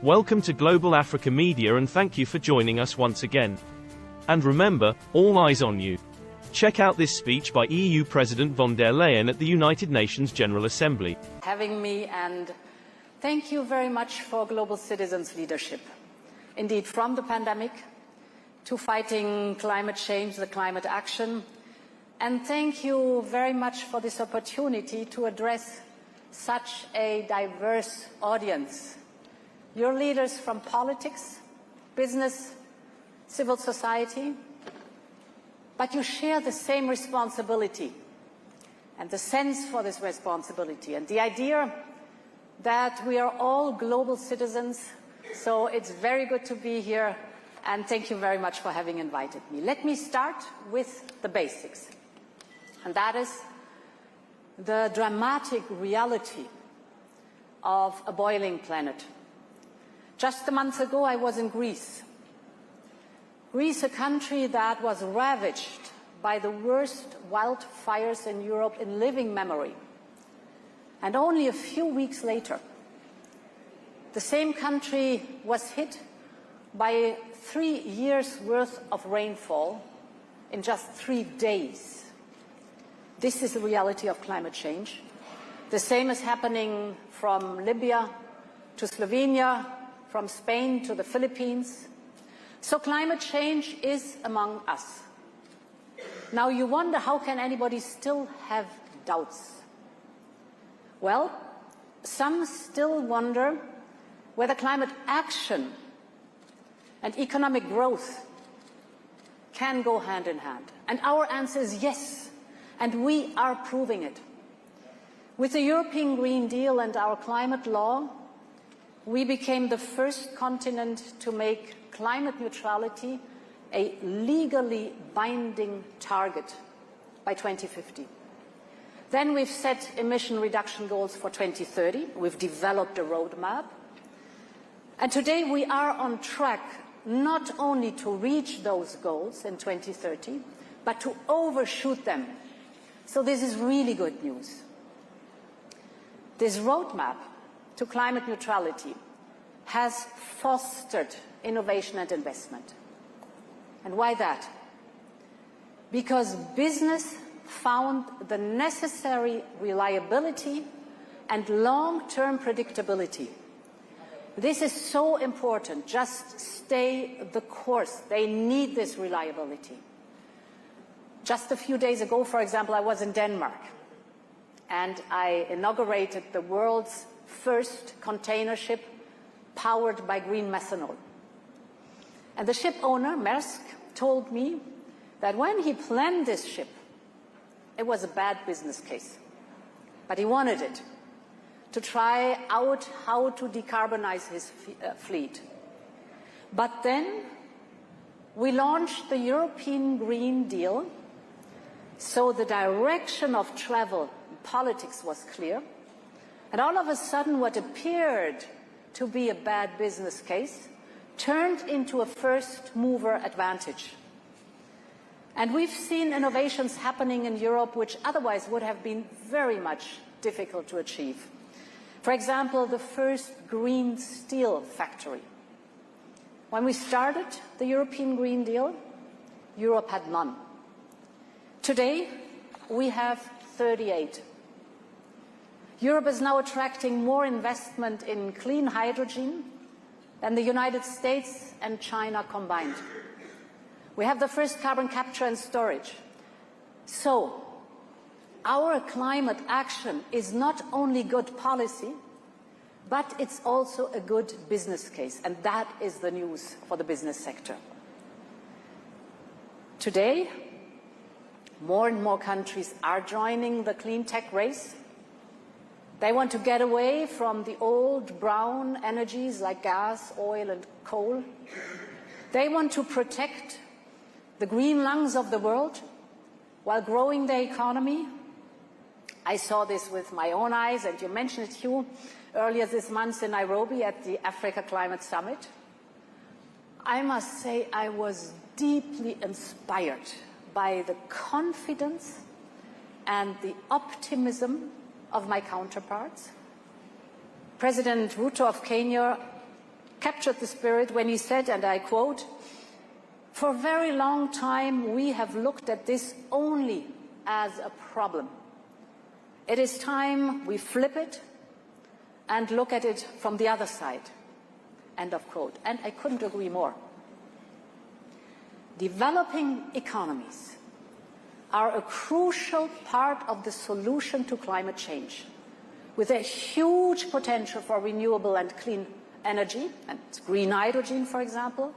Welcome to Global Africa Media and thank you for joining us once again. And remember, all eyes on you. Check out this speech by EU President von der Leyen at the United Nations General Assembly. Having me, and thank you very much for global citizens' leadership. Indeed, from the pandemic to fighting climate change, the climate action, and thank you very much for this opportunity to address such a diverse audience. Your leaders from politics, business, civil society, but you share the same responsibility and the sense for this responsibility and the idea that we are all global citizens. So it's very good to be here, and thank you very much for having invited me. Let me start with the basics, and that is the dramatic reality of a boiling planet. Just a month ago, I was in Greece. Greece, a country that was ravaged by the worst wildfires in Europe in living memory. And only a few weeks later, the same country was hit by 3 years' worth of rainfall in just 3 days. This is the reality of climate change. The same is happening from Libya to Slovenia, from Spain to the Philippines. So climate change is among us. Now you wonder, how can anybody still have doubts? Well, some still wonder whether climate action and economic growth can go hand in hand. And our answer is yes, and we are proving it. With the European Green Deal and our climate law, we became the first continent to make climate neutrality a legally binding target by 2050. Then we've set emission reduction goals for 2030. We've developed a roadmap. And today we are on track not only to reach those goals in 2030, but to overshoot them. So this is really good news. This roadmap to climate neutrality has fostered innovation and investment. And why that? Because business found the necessary reliability and long-term predictability. This is so important. Just stay the course. They need this reliability. Just a few days ago, for example, I was in Denmark, and I inaugurated the world's first container ship powered by green methanol. And the ship owner, Maersk, told me that when he planned this ship, it was a bad business case. But he wanted it to try out how to decarbonize his fleet. But then we launched the European Green Deal, so the direction of travel in politics was clear. And all of a sudden, what appeared to be a bad business case turned into a first-mover advantage. And we've seen innovations happening in Europe which otherwise would have been very much difficult to achieve. For example, the first green steel factory. When we started the European Green Deal, Europe had none. Today, we have 38. Europe is now attracting more investment in clean hydrogen than the United States and China combined. We have the first carbon capture and storage. So, our climate action is not only good policy, but it's also a good business case, and that is the news for the business sector. Today, more and more countries are joining the clean tech race. They want to get away from the old brown energies like gas, oil and coal. They want to protect the green lungs of the world while growing their economy. I saw this with my own eyes, and you mentioned it, Hugh, earlier this month in Nairobi at the Africa Climate Summit. I must say I was deeply inspired by the confidence and the optimism of my counterparts. President Ruto of Kenya captured the spirit when he said, and I quote, "For a very long time we have looked at this only as a problem. It is time we flip it and look at it from the other side." End of quote. And I couldn't agree more. Developing economies are a crucial part of the solution to climate change, with a huge potential for renewable and clean energy, and green hydrogen, for example,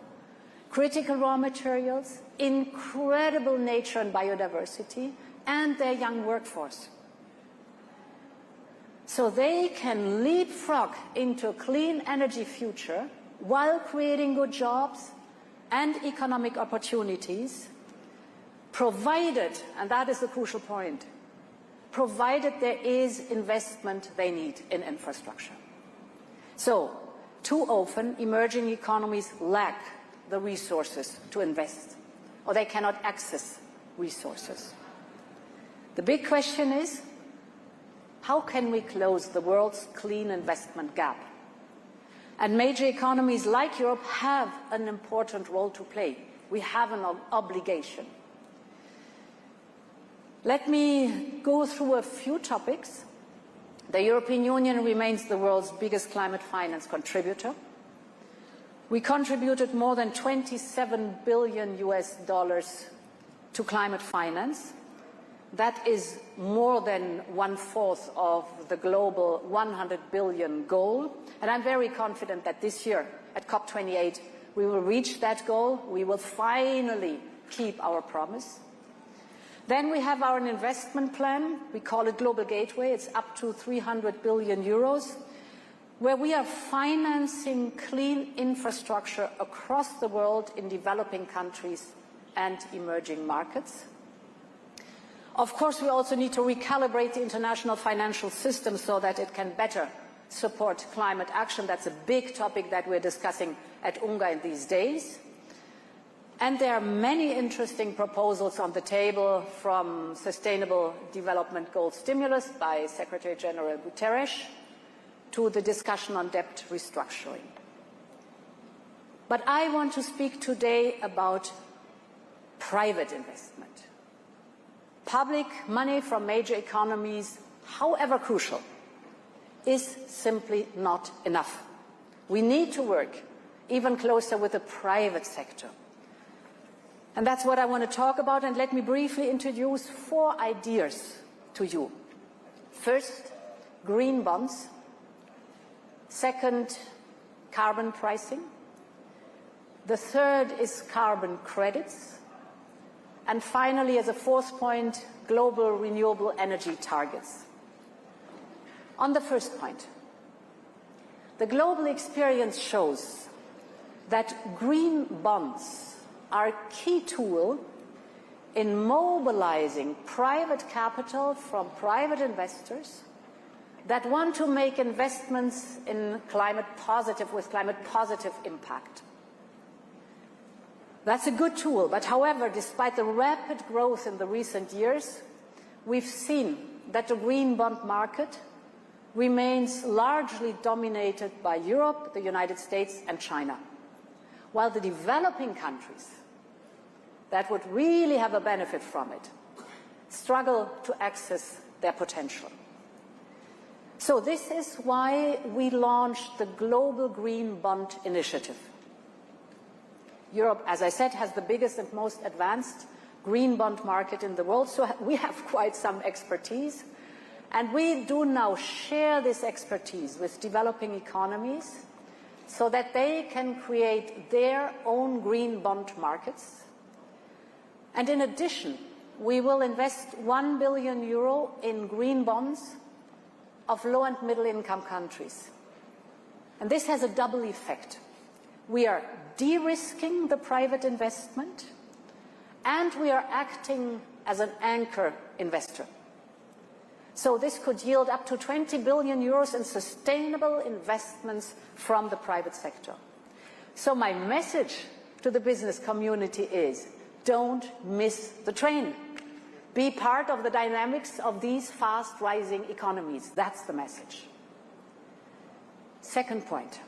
critical raw materials, incredible nature and biodiversity, and their young workforce. So they can leapfrog into a clean energy future while creating good jobs and economic opportunities, provided, and that is the crucial point, provided there is investment they need in infrastructure. So, too often, emerging economies lack the resources to invest, or they cannot access resources. The big question is, how can we close the world's clean investment gap? And major economies like Europe have an important role to play. We have an obligation. Let me go through a few topics. The European Union remains the world's biggest climate finance contributor. We contributed more than $27 billion to climate finance. That is more than 1/4 of the global 100 billion goal. And I'm very confident that this year at COP28 we will reach that goal. We will finally keep our promise. Then we have our investment plan. We call it Global Gateway. It's up to 300 billion euros, where we are financing clean infrastructure across the world in developing countries and emerging markets. Of course, we also need to recalibrate the international financial system so that it can better support climate action. That's a big topic that we're discussing at UNGA in these days. And there are many interesting proposals on the table, from Sustainable Development Goal stimulus by Secretary General Guterres to the discussion on debt restructuring. But I want to speak today about private investment. Public money from major economies, however crucial, is simply not enough. We need to work even closer with the private sector. And that's what I want to talk about, and let me briefly introduce 4 ideas to you. First, green bonds. Second, carbon pricing. The third is carbon credits. And finally, as a 4th point, global renewable energy targets. On the first point, the global experience shows that green bonds are a key tool in mobilizing private capital from private investors that want to make investments in climate positive impact. That's a good tool, but however, despite the rapid growth in the recent years, we've seen that the green bond market remains largely dominated by Europe, the United States and China, while the developing countries that would really have a benefit from it struggle to access their potential. So this is why we launched the Global Green Bond Initiative. Europe, as I said, has the biggest and most advanced green bond market in the world, so we have quite some expertise. And we do now share this expertise with developing economies so that they can create their own green bond markets. And in addition, we will invest €1 billion in green bonds of low and middle income countries. And this has a double effect. We are de-risking the private investment, and we are acting as an anchor investor. So this could yield up to €20 billion in sustainable investments from the private sector. So my message to the business community is, don't miss the train. Be part of the dynamics of these fast-rising economies. That's the message. Second point.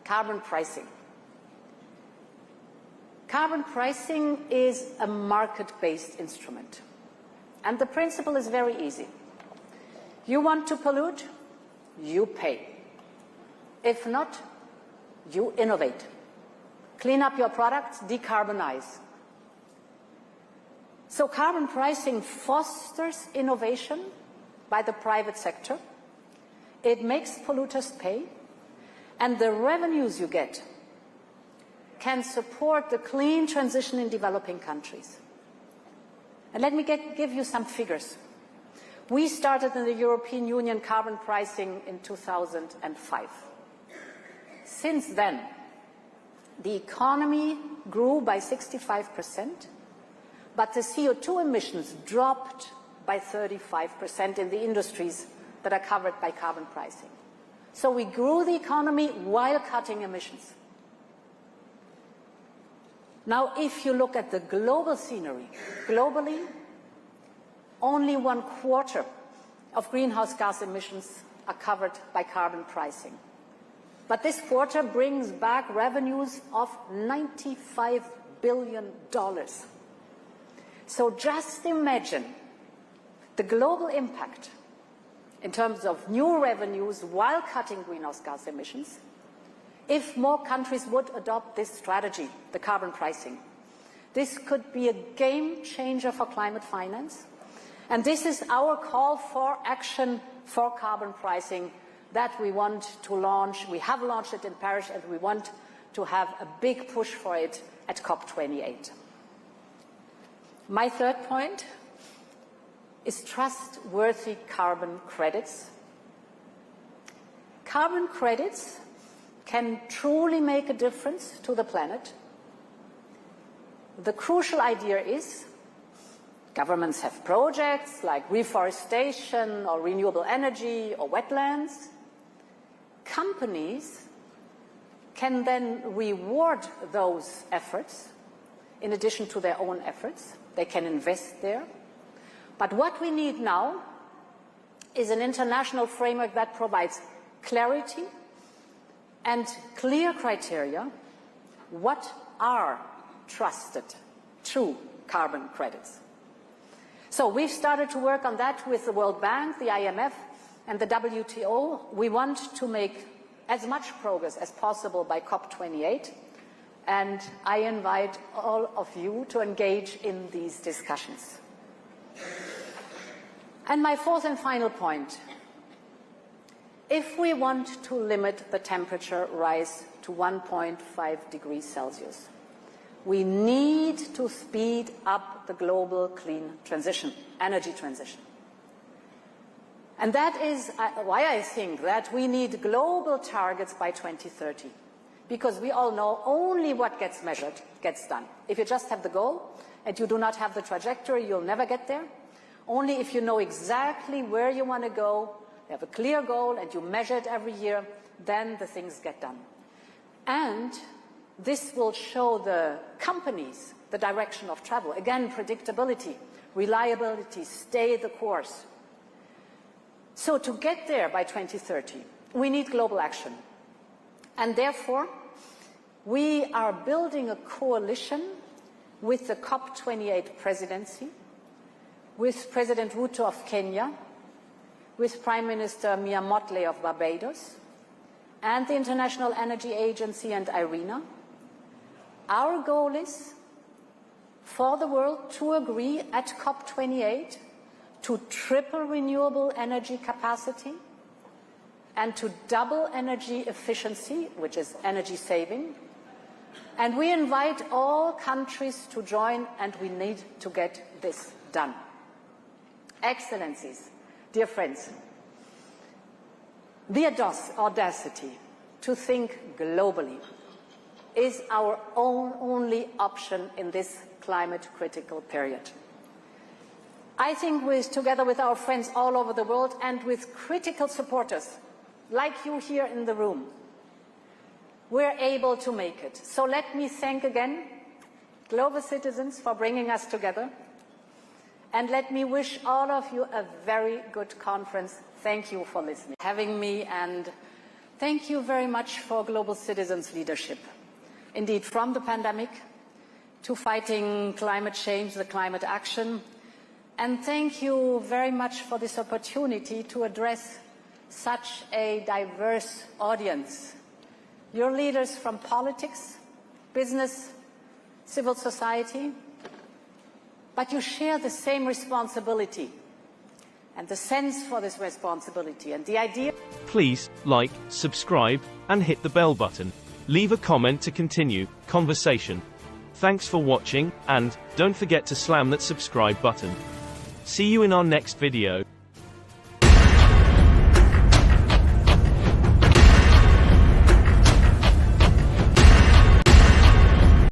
carbon pricing. Carbon pricing is a market-based instrument. And the principle is very easy. You want to pollute, you pay. If not, you innovate. Clean up your products, decarbonize. So carbon pricing fosters innovation by the private sector. It makes polluters pay. And the revenues you get can support the clean transition in developing countries. And let me give you some figures. We started in the European Union carbon pricing in 2005. Since then, the economy grew by 65%, but the CO2 emissions dropped by 35% in the industries that are covered by carbon pricing. So we grew the economy while cutting emissions. Now, if you look at the global scenery, globally, only 1/4 of greenhouse gas emissions are covered by carbon pricing. But this quarter brings back revenues of $95 billion. So just imagine the global impact in terms of new revenues while cutting greenhouse gas emissions if more countries would adopt this strategy, the carbon pricing. This could be a game changer for climate finance. And this is our call for action for carbon pricing that we want to launch. We have launched it in Paris, and we want to have a big push for it at COP28. My third point is trustworthy carbon credits. Carbon credits can truly make a difference to the planet. The crucial idea is governments have projects like reforestation or renewable energy or wetlands. Companies can then reward those efforts in addition to their own efforts. They can invest there. But what we need now is an international framework that provides clarity and clear criteria. What are trusted, true carbon credits? So we've started to work on that with the World Bank, the IMF, and the WTO. We want to make as much progress as possible by COP28, and I invite all of you to engage in these discussions. And my fourth and final point, if we want to limit the temperature rise to 1.5 degrees Celsius, we need to speed up the global clean transition, energy transition. And that is why I think that we need global targets by 2030. Because we all know only what gets measured gets done. If you just have the goal and you do not have the trajectory, you'll never get there. Only if you know exactly where you want to go, you have a clear goal and you measure it every year, then the things get done. And this will show the companies the direction of travel. Again, predictability, reliability, stay the course. So to get there by 2030, we need global action. And therefore, we are building a coalition with the COP28 presidency, with President Ruto of Kenya, with Prime Minister Mia Mottley of Barbados, and the International Energy Agency and IRENA. Our goal is for the world to agree at COP28 to triple renewable energy capacity and to double energy efficiency, which is energy saving. And we invite all countries to join, and we need to get this done. Excellencies, dear friends, the audacity to think globally is our only option in this climate-critical period. I think together with our friends all over the world and with critical supporters, like you here in the room, we're able to make it. So let me thank again global citizens for bringing us together. And let me wish all of you a very good conference. Thank you for listening, having me, and Thank you very much for global citizens' leadership. Indeed, from the pandemic to fighting climate change, the climate action, and thank you very much for this opportunity to address such a diverse audience. Your leaders from politics, business, civil society, but you share the same responsibility and the sense for this responsibility and the idea. Please like, subscribe, and hit the bell button. Leave a comment to continue conversation. Thanks for watching, and don't forget to slam that subscribe button. See you in our next video.